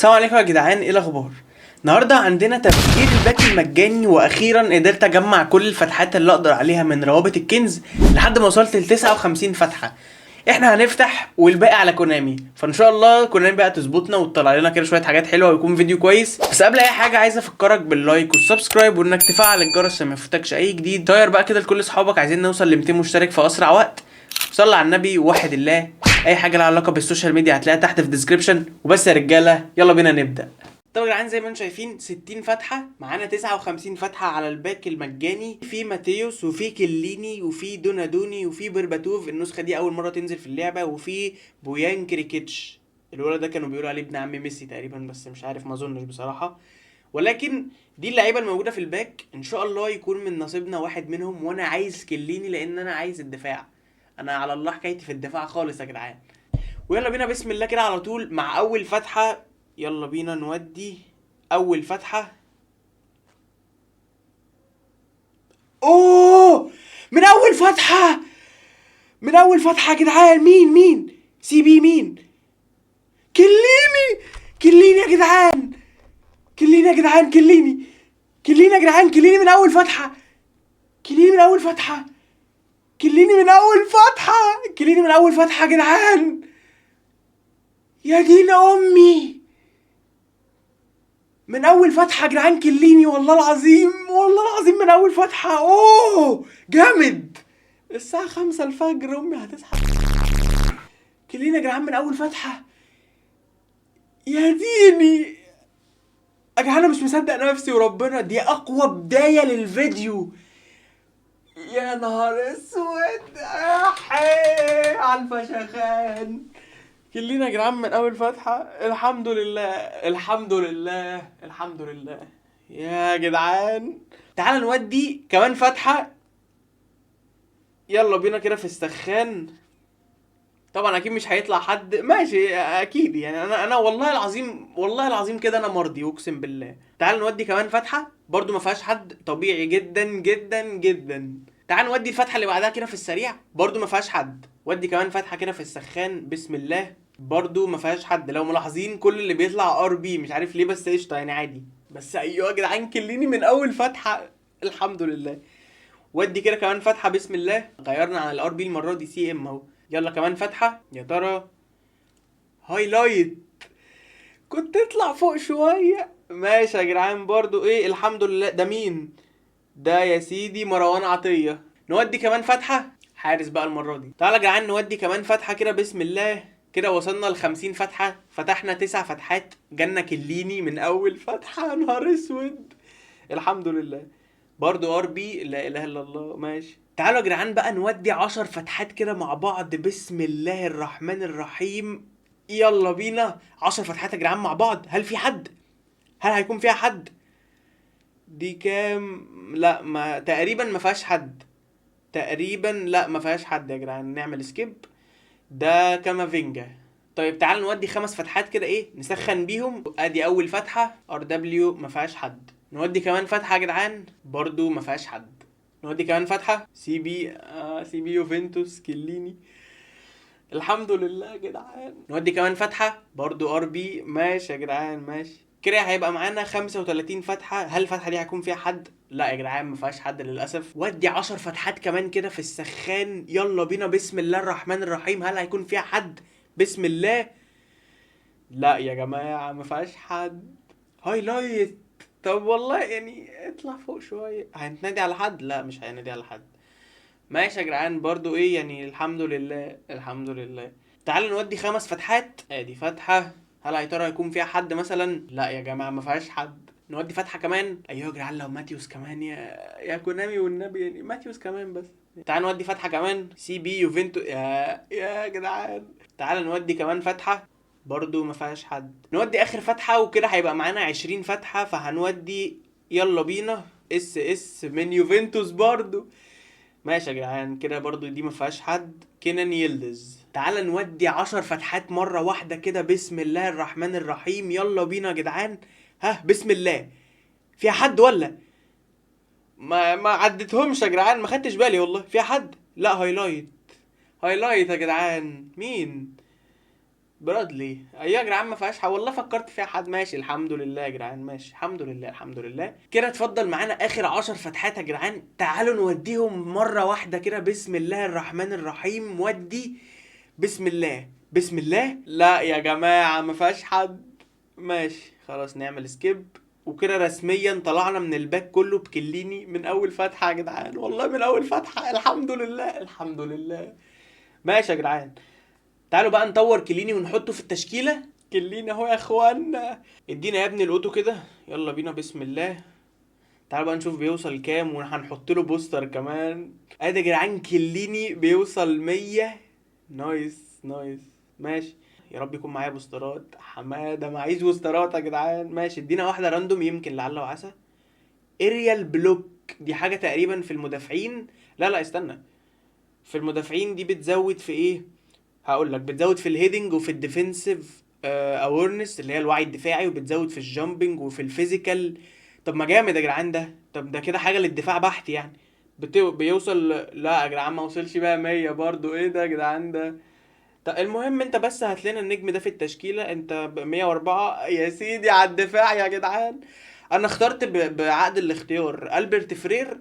السلام عليكم يا جدعان، ايه الاخبار؟ النهارده عندنا تفجير الباك المجاني، واخيرا قدرت اجمع كل الفتحات اللي اقدر عليها من روابط الكنز لحد ما وصلت ل 59 فتحه. احنا هنفتح والباقي على كونامي، فان شاء الله كونامي بقى تظبطنا وتطلع لنا كده شويه حاجات حلوه ويكون فيديو كويس. بس قبل اي حاجه عايز افكرك باللايك والسبسكرايب وانك تفعل الجرس عشان ما يفوتكش اي جديد. طير بقى كده لكل اصحابك، عايزين نوصل ل 200 مشترك في اسرع وقت. صلى على النبي ووحد الله. اي حاجه لها علاقه بالسوشيال ميديا هتلاقيها تحت في الديسكربشن. وبس يا رجاله، يلا بينا نبدا. طبعا يا جدعان زي ما انتم شايفين 60 فتحه، معانا 59 فتحه على الباك المجاني. في ماتيوس وفي كليني وفي دونادوني وفي برباتوف، النسخه دي اول مره تنزل في اللعبه، وفي بويان كريكيتش. الولد ده كانوا بيقولوا عليه ابن عم ميسي تقريبا، بس مش عارف، ما اظنش بصراحه. ولكن دي اللعيبه الموجوده في الباك، ان شاء الله يكون من نصيبنا واحد منهم. وانا عايز كليني لان انا عايز الدفاع. انا على الله حكايتي في الدفاع خالص يا جدعان. ويلا بينا بسم الله كده على طول مع اول فتحه. يلا بينا نودي اول فتحه. اوه، من اول فتحه، من اول فتحه يا جدعان. مين سي بي مين؟ كليني. كليني يا جدعان، كليني يا جدعان، كليني يا جدعان، كليني من اول فتحه، كليني من اول فتحه، كليني من اول فتحه، كليني من اول فتحه يا جدعان. يا دين امي، من اول فتحه يا جدعان كليني، والله العظيم والله العظيم من اول فتحه. اوه جامد. الساعه 5 الفجر امي هتصحى. كليني يا جدعان من اول فتحه. يا ديني يا جدعان، انا مش مصدق نفسي وربنا، دي اقوى بدايه للفيديو. يا نهار اسود، احي على الفشخان. كلنا يا جدعان من اول فتحه. الحمد لله، الحمد لله، الحمد لله. يا جدعان تعال نودي كمان فتحه. يلا بينا كده في السخان. طبعا اكيد مش هيطلع حد ماشي، اكيد يعني. انا والله العظيم، والله العظيم كده انا مرضي اقسم بالله. تعال نودي كمان فتحه برضو ما فيهاش حد، طبيعي جدا جدا جدا. تعال نودي الفتحه اللي بعدها كده في السريع، برضو ما فيهاش حد. ودي كمان فتحه كده في السخان، بسم الله. برضو ما فيهاش حد. لو ملاحظين كل اللي بيطلع ار بي، مش عارف ليه، بس قشطه يعني عادي. بس ايوه يا جدعان كليني من اول فتحه. الحمد لله. ودي كده كمان فتحه، بسم الله. غيرنا عن الار بي المره دي سي ام اهو. يلا كمان فتحه يا ترى. هايلايت. كنت اطلع فوق شويه. ماشي يا جدعان، برضو ايه الحمد لله. ده مين ده يا سيدي؟ مروان عطيه. نودي كمان فتحه. حارس بقى المره دي. تعالى يا جدعان نودي كمان فتحه كده، بسم الله. كده وصلنا ل 50 فتحه، فتحنا 9 فتحات، جالنا كليني من اول فتحه. يا نهار اسود. الحمد لله. برضو ار بي، لا اله الا الله. ماشي تعالوا يا جدعان بقى نودي 10 فتحات كده مع بعض، بسم الله الرحمن الرحيم. يلا بينا 10 فتحات يا جدعان مع بعض. هل في حد؟ هل هيكون فيها حد؟ دي كام؟ لا، ما تقريبا ما فيهاش حد. تقريبا لا، ما فيهاش حد يا جدعان، نعمل سكيب. ده كامافينجا. طيب تعال نودي 5 فتحات كده، ايه نسخن بيهم. ادي اول فتحه ار دبليو، ما فيهاش حد. نودي كمان فتحه يا جدعان، برضو ما فيهاش حد. نودي كمان فتحه سي بي، سي بي يوفنتوس كليني. الحمد لله يا جدعان. نودي كمان فتحه برضو ار بي. ماشي يا جدعان ماشي. كده هيبقى معانا 35 فتحه. هل الفتحه دي هيكون فيها حد؟ لا يا جدعان ما فيهاش حد للاسف. ودي 10 فتحات كمان كده في السخان. يلا بينا بسم الله الرحمن الرحيم. هل هيكون فيها حد؟ بسم الله. لا يا جماعه ما فيهاش حد. هايلايت. طب والله يعني اطلع فوق شويه. هنتنادي على حد؟ لا مش هنادي على حد. ماشي يا جدعان، برضو ايه يعني، الحمد لله الحمد لله. تعالوا نودي 5 فتحات. ادي فتحة. هل يا ترى هيكون فيها حد مثلا؟ لا يا جماعة ما فيهاش حد. نودي فتحة كمان. ايوه يا جدعان، لو ماتيوس كمان، يا كونامي والنبي يعني ماتيوس كمان بس. تعال نودي فتحة كمان سي بي يوفنتو. يا جدعان. تعال نودي كمان فتحة. برضو ما فيهاش حد. نودي اخر فتحة وكده هيبقى معانا 20 فتحة، فهنودي. يلا بينا اس اس من يوفنتوس برضو. ماشي يا جدعان، كده برضو دي ما فيهاش حد. كينان يلدز. تعال نودي 10 فتحات مرة واحدة كده، بسم الله الرحمن الرحيم. يلا بينا يا جدعان. ها بسم الله. فيها حد ولا؟ ما عدتهمش يا جدعان، ما خدتش بالي والله. فيها حد؟ لا هايلايت. هايلايت يا جدعان. مين؟ برادلي ايوه يا جدعان، ما فيهاش حاجه والله، فكرت فيها حد. ماشي الحمد لله يا جدعان، ماشي الحمد لله الحمد لله. كده اتفضل معانا اخر 10 فتحات يا جدعان، تعالوا نوديهم مره واحده كده. بسم الله الرحمن الرحيم. ودي بسم الله بسم الله. لا يا جماعه ما فيهاش حد. ماشي خلاص نعمل سكيب. وكده رسميا طلعنا من الباك كله بكليني من اول فتحه يا جدعان، والله من اول فتحه. الحمد لله الحمد لله. ماشي يا جدعان، تعالوا بقى نطور كليني ونحطه في التشكيلة. كليني اهو يا اخوانا. ادينا يا ابني الاوتو كده، يلا بينا بسم الله. تعالوا بقى نشوف بيوصل كام، وهنحط له بوستر كمان. ادي يا جدعان كليني بيوصل 100. نايس نايس. ماشي، يا رب يكون معايا بوسترات. حماده معيش بوسترات يا جدعان. ماشي ادينا واحده راندوم يمكن لعل وعسى. اريال بلوك، دي حاجه تقريبا في المدافعين. لا لا استنى، في المدافعين دي بتزود في ايه؟ هقول لك بتزود في الهيدنج وفي الديفنسيف اورنس اللي هي الوعي الدفاعي، وبتزود في الجامبنج وفي الفيزيكال. طب ما جامد يا جدعان ده. طب ده كده حاجه للدفاع بحت يعني. بيوصل. لا يا جدعان ما وصلش بقى 100 برضو. ايه ده يا جدعان ده؟ طب المهم انت بس هات لنا النجم ده في التشكيله. انت 104 يا سيدي على الدفاع يا جدعان. انا اخترت بعقد الاختيار البرت فرير.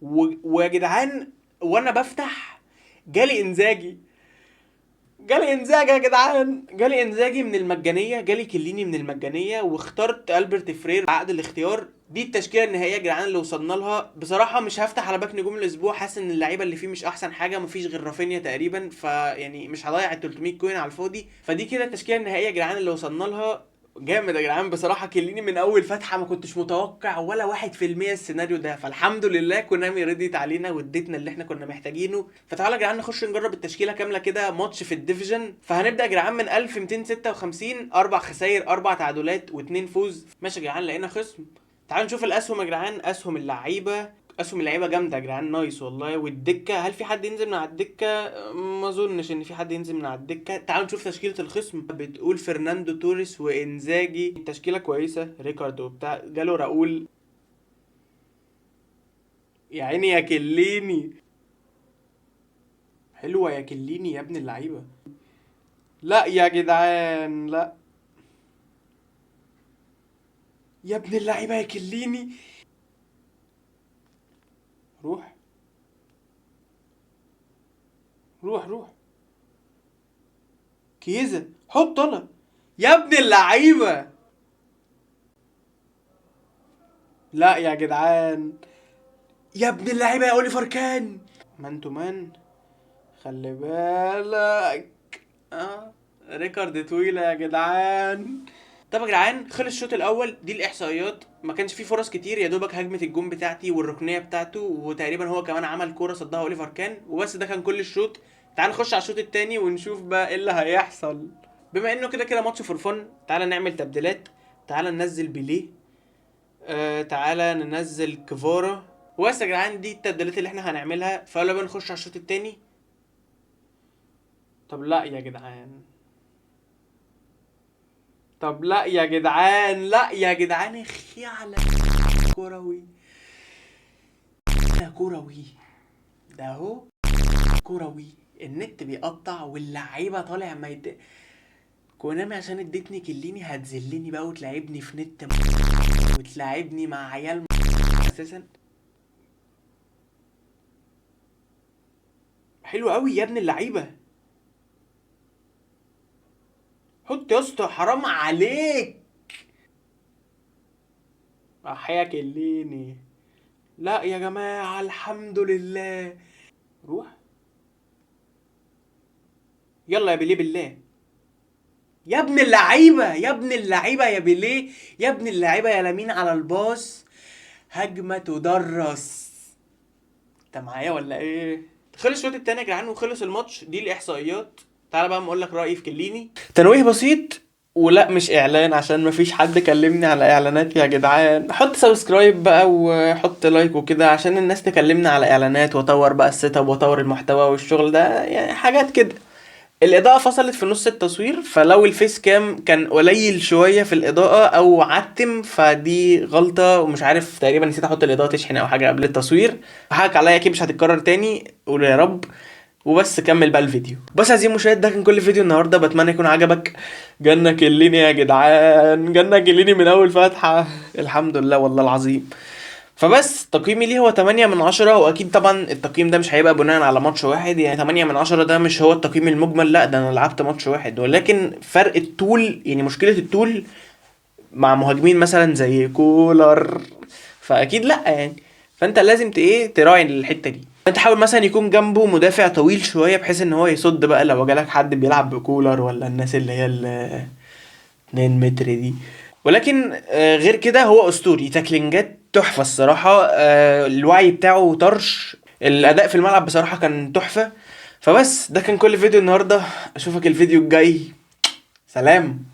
ويا جدعان وانا بفتح جالي انزاجي. جالي انزاجي يا جدعان، جالي انزاجي من المجانيه، جالي كليني من المجانيه، واخترت البرت فرير عقد الاختيار. دي التشكيله النهائيه يا جدعان اللي وصلنا لها. بصراحه مش هفتح على باك نجوم الاسبوع، حاسس ان اللعيبه اللي فيه مش احسن حاجه، مفيش غير رافينيا تقريبا، فيعني مش هضيع ال 300 كوين على الفاضي. فدي كده التشكيله النهائيه يا جدعان اللي وصلنا لها. جامد يا جدعان بصراحة. كليني من أول فتحة ما كنتش متوقع ولا 1% السيناريو ده، فالحمد لله كونامي رديت علينا واديتنا اللي احنا كنا محتاجينه. فتعالى يا جدعان نخش نجرب التشكيلة كاملة كده، ماتش في الديفيجن. فهنبدأ يا جدعان من 1256، 4 خساير 4 تعادلات و2 فوز. ماشي يا جدعان لقينا خصم. تعالوا نشوف الأسهم يا جدعان. أسهم اللعيبة، اسهم اللعيبه جامده يا جدعان، نايس والله. والدكه، هل في حد ينزل من على الدكه؟ ما اظنش ان في حد ينزل من على الدكه. تعالوا نشوف تشكيله الخصم. بتقول فرناندو توريس وانزاجي، تشكيله كويسه. ريكاردو بتاع جاله راؤول. يا عيني يا كليني. حلوه يا كليني يا ابن اللعيبه. لا يا جدعان لا. يا ابن اللعيبه يا كليني. روح روح روح. كيزه حط طلع. يا ابن اللعيبه. لا يا جدعان. يا ابن اللعيبه يا اوليفر كان. مان تو مان. خلي بالك. ريكارد طويلة يا جدعان. طب يا جدعان خلص الشوط الاول. دي الاحصائيات، ما كانش فيه فرص كتير، يا دوبك هجمه الجون بتاعتي والركنيه بتاعته، وتقريبا هو كمان عمل كوره صدها اوليفر كان، وبس. ده كان كل الشوط. تعال نخش على الشوط التاني ونشوف بقى ايه اللي هيحصل. بما انه كده كده ماتش فور فن، تعال نعمل تبديلات. تعال ننزل بيليه. تعالى ننزل كفارا. وبس يا جدعان دي التبديلات اللي احنا هنعملها. فيلا بقى نخش على الشوط التاني. طب لا يا جدعان. طب لا يا جدعان، لا يا جدعان اخي على كروي. ده كروي. ده اهو كروي. النت بيقطع واللعيبه طالع ما كونامي عشان ادتني كليني هتذلني بقى وتلعبني في نت وتلعبني مع عيال اساسا. حلو قوي يا ابن اللعيبه. حط يا اسطى حرام عليك. احيا كليني. لا يا جماعه الحمد لله. روح. يلا يا بليه بالله. يا ابن اللعيبه يا ابن اللعيبه يا بيليه. يا ابن اللعيبه يا لامين على الباص. هجمه تدرس. انت معايا ولا ايه؟ خلص الشوط التاني يا جدعان وخلص الماتش. دي الاحصائيات. تعال بقى اقول لك رايي في كليني. تنويه بسيط. ولا مش اعلان عشان مفيش حد كلمني على اعلانات يا جدعان. حط سبسكرايب بقى وحط لايك وكده عشان الناس تكلمنا على اعلانات، واطور بقى السيت اب واطور المحتوى والشغل ده، يعني حاجات كده. الاضاءه فصلت في نص التصوير، فلو الفيس كام كان قليل شويه في الاضاءه او عتم فدي غلطه، ومش عارف تقريبا نسيت احط الاضاءه تشحن او حاجه قبل التصوير. حقك عليا اكيد مش هتتكرر تاني. قول يا رب. وبس كمل بقى الفيديو. بس عايزين مشاهد، ده كان كل فيديو النهارده، بتمنى يكون عجبك. جنة كليني يا جدعان، جنة كليني من اول فتحة. الحمد لله والله العظيم. فبس تقييمي ليه هو 8/10، واكيد طبعا التقييم ده مش هيبقى بناء على ماتش واحد، يعني 8/10 ده مش هو التقييم المجمل، لا ده انا لعبت ماتش واحد، ولكن فرق الطول، يعني مشكلة الطول مع مهاجمين مثلا زي كولر، فاكيد لا يعني. فانت لازم تراعي الحته دي. انت حاول مثلا يكون جنبه مدافع طويل شويه، بحيث ان هو يصد بقى لو جالك حد بيلعب بكولر، ولا الناس اللي هي ال 2 متر دي. ولكن غير كده هو اسطوري، تاكلينجات تحفه الصراحه، الوعي بتاعه طرش، الاداء في الملعب بصراحه كان تحفه. فبس ده كان كل فيديو النهارده، اشوفك الفيديو الجاي، سلام.